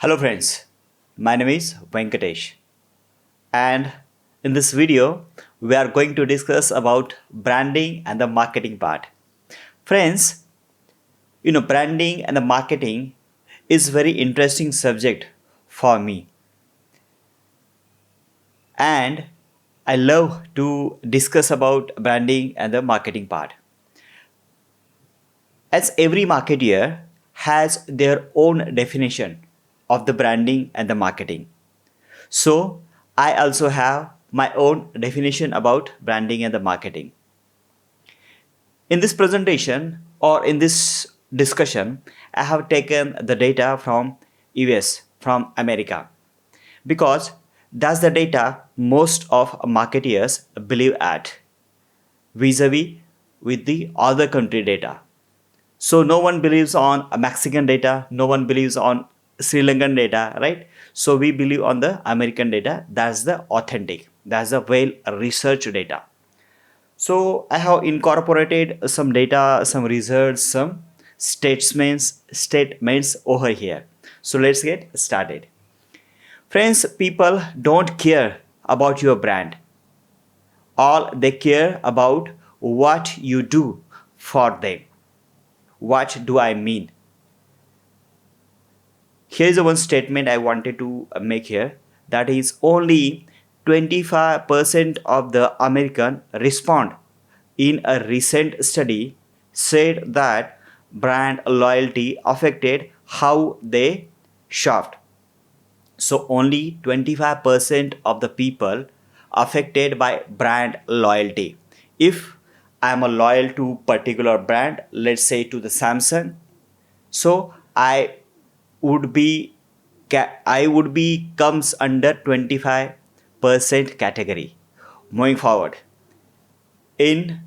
Hello friends, my name is Venkatesh, and in this video we are going to discuss about branding and the marketing part. Friends, branding and the marketing is very interesting subject for me, and I love to discuss about branding and the marketing part. As every marketeer has their own definition of the branding and the marketing. So, I also have my own definition about branding and the marketing. In this presentation or in this discussion, I have taken the data from US, from America, because that's the data most of marketeers believe at vis-a-vis with the other country data. So no one believes on a Mexican data, no one believes on Sri Lankan data, right? So we believe on the American data. That's the authentic, that's the well researched data. So I have incorporated some data, some results, some statements over here. So let's get started. Friends, people don't care about your brand. All they care about what you do for them. What do I mean? Here's the one statement I wanted to make here, that is only 25% of the American respond in a recent study said that brand loyalty affected how they shopped. So only 25% of the people affected by brand loyalty. If I'm a loyal to particular brand, let's say to the Samsung, so would be I would be comes under 25% category. Moving forward, in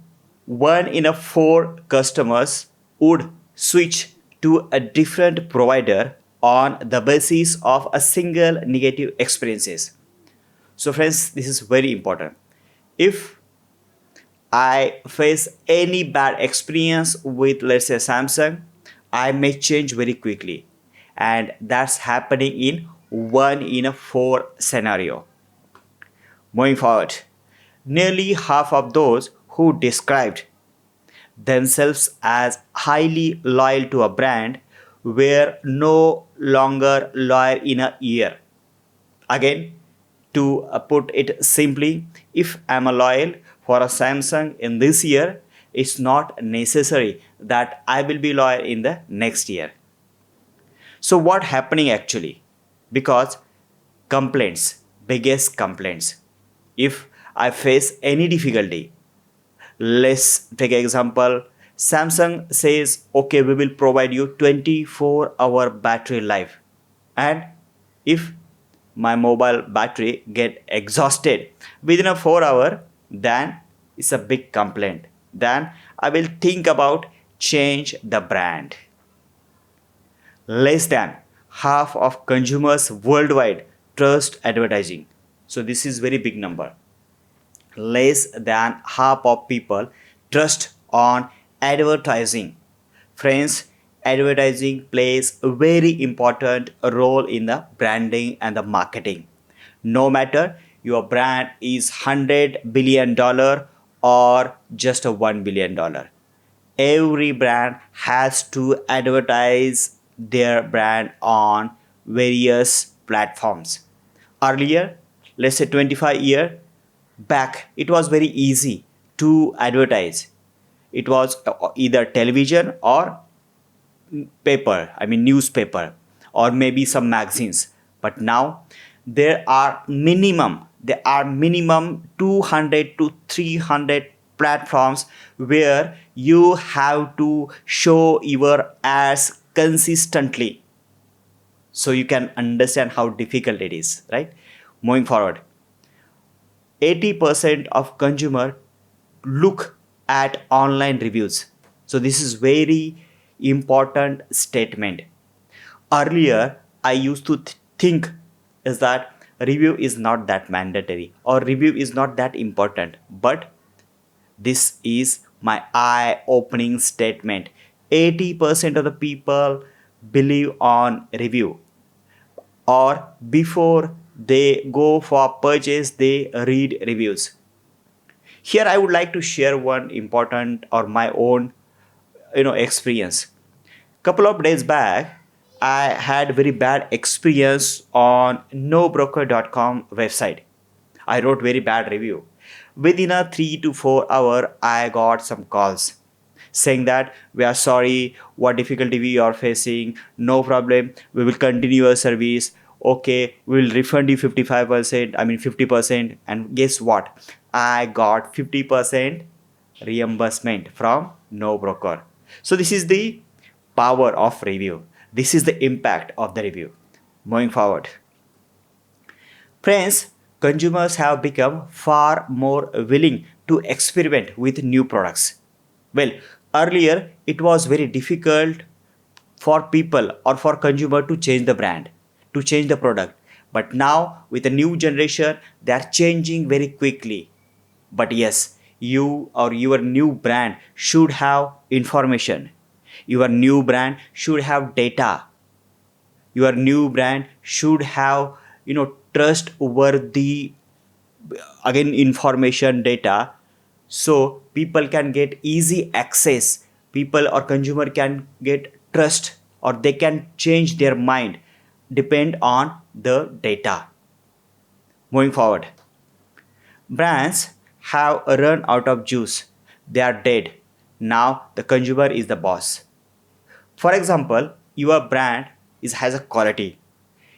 one in a four customers would switch to a different provider on the basis of a single negative experiences. So friends, this is very important. If I face any bad experience with, let's say, Samsung, I may change very quickly. And that's happening in one in a four scenario. Moving forward, nearly half of those who described themselves as highly loyal to a brand were no longer loyal in a year. Again, to put it simply, if I'm a loyal for a Samsung in this year, it's not necessary that I will be loyal in the next year. So what happening actually? Because complaints, biggest complaints. If I face any difficulty, let's take an example. Samsung says, okay, we will provide you 24-hour battery life. And if my mobile battery get exhausted within a 4 hour, then it's a big complaint. Then I will think about change the brand. Less than half of consumers worldwide trust advertising. So this is very big number. Less than half of people trust on advertising. Friends, advertising plays a very important role in the branding and the marketing. No matter your brand is $100 billion or just a $1 billion, every brand has to advertise their brand on various platforms. Earlier, let's say 25-year back, it was very easy to advertise. It was either television or paper, I mean newspaper, or maybe some magazines. But now there are minimum 200 to 300 platforms where you have to show your ads consistently. So you can understand how difficult it is, right? Moving forward, 80% of consumer look at online reviews. So this is very important statement. Earlier I used to think is that review is not that mandatory or review is not that important, but this is my eye opening statement. 80% of the people believe on review. or before they go for purchase they read reviews. Here I would like to share one important or my own experience. Couple of days back I had very bad experience on nobroker.com website. I wrote very bad review. Within a 3 to 4 hour I got some calls saying that we are sorry, what difficulty we are facing, no problem, we will continue your service, okay, we will refund you 55%, I mean 50%. And guess what, I got 50% reimbursement from no broker. So this is the power of review, this is the impact of the review. Moving forward, friends, consumers have become far more willing to experiment with new products. Well, earlier it was very difficult for people or for consumer to change the brand, to change the product. But now with the new generation, they are changing very quickly. But yes, you or your new brand should have information. Your new brand should have data. Your new brand should have trust over the again information data, so people can get easy access, people or consumer can get trust or they can change their mind depend on the data. Moving forward, brands have run out of juice, they are dead, now the consumer is the boss. For example, your brand has a quality,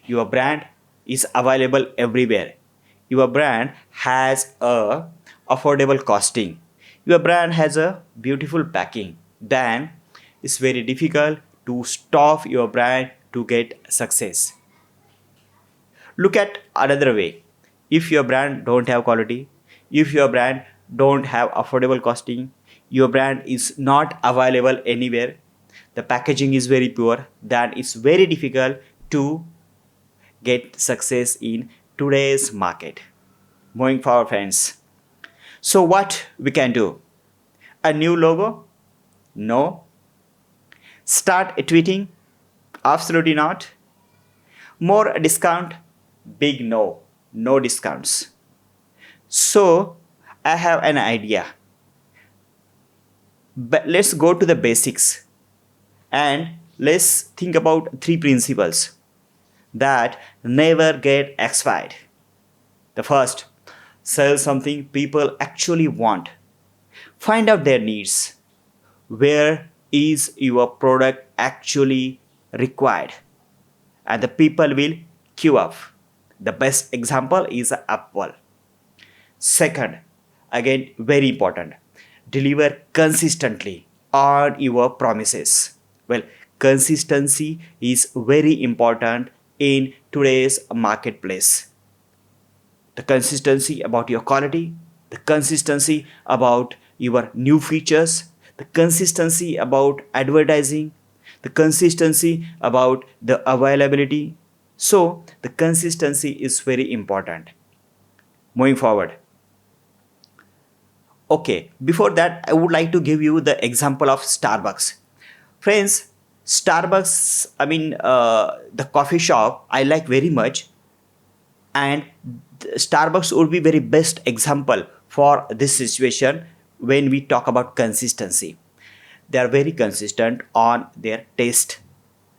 your brand is available everywhere, your brand has a affordable costing, your brand has a beautiful packing, then it's very difficult to stop your brand to get success. Look at another way, if your brand don't have quality, if your brand don't have affordable costing, your brand is not available anywhere, the packaging is very poor, then it's very difficult to get success in today's market. Moving forward, friends. So, what we can do? A new logo? No. Start tweeting? Absolutely not. More discount? Big no. No discounts. So, I have an idea. But let's go to the basics and let's think about three principles that never get expired. The first, sell something people actually want. Find out their needs. Where is your product actually required? And the people will queue up. The best example is Apple. Second, again, very important, deliver consistently on your promises. Well, consistency is very important in today's marketplace. The consistency about your quality, the consistency about your new features, the consistency about advertising, the consistency about the availability. So, the consistency is very important. Moving forward, okay, before that, I would like to give you the example of Starbucks. Friends, Starbucks, the coffee shop, I like very much, and Starbucks would be very best example for this situation when we talk about consistency. They are very consistent on their taste.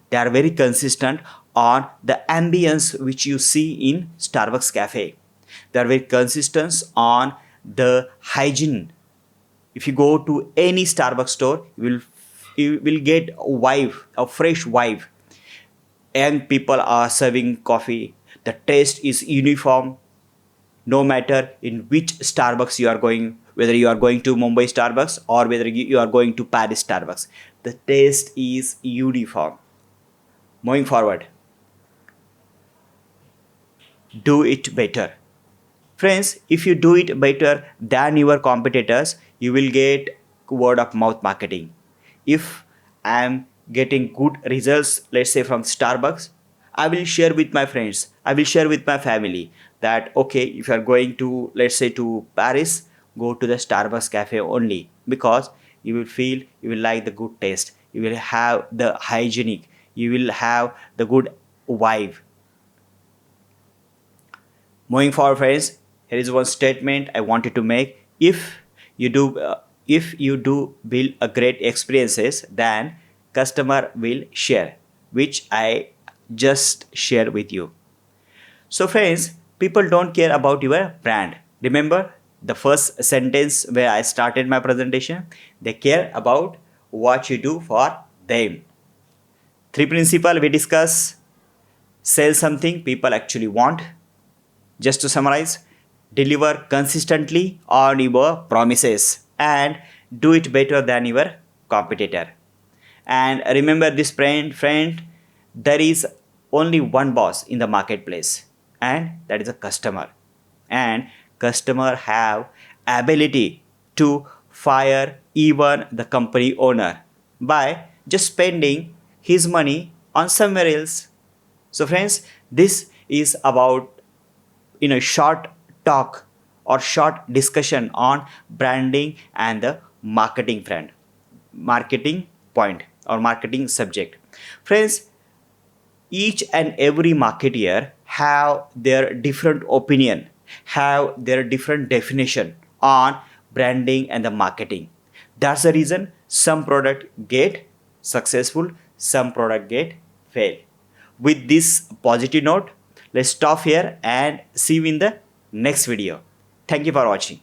They are very consistent on the ambience which you see in Starbucks cafe. They are very consistent on the hygiene. If you go to any Starbucks store, you will get a vibe, a fresh vibe. Young people are serving coffee. The taste is uniform, no matter in which Starbucks you are going, whether you are going to Mumbai Starbucks or whether you are going to Paris Starbucks. The taste is uniform. Moving forward, do it better. Friends, if you do it better than your competitors, you will get word of mouth marketing. If I am getting good results, let's say from Starbucks, I will share with my friends, I will share with my family that okay, if you are going to, let's say, to Paris, go to the Starbucks cafe only, because you will feel, you will like the good taste, you will have the hygienic, you will have the good vibe. Moving forward, friends, here is one statement I wanted to make. You do if you do build a great experiences, then customer will share, which I just share with you. So friends, people don't care about your brand. Remember the first sentence where I started my presentation? They care about what you do for them. Three principles we discuss: sell something people actually want. Just to summarize, deliver consistently on your promises and do it better than your competitor. And remember this, friend, there is only one boss in the marketplace, and that is a customer. And customer have ability to fire even the company owner by just spending his money on somewhere else. So friends, this is about short talk or short discussion on branding and the marketing point or marketing subject. Friends, each and every marketeer have their different opinion, have their different definition on branding and the marketing. That's the reason some product get successful, some product get fail. With this positive note, let's stop here and see you in the next video. Thank you for watching.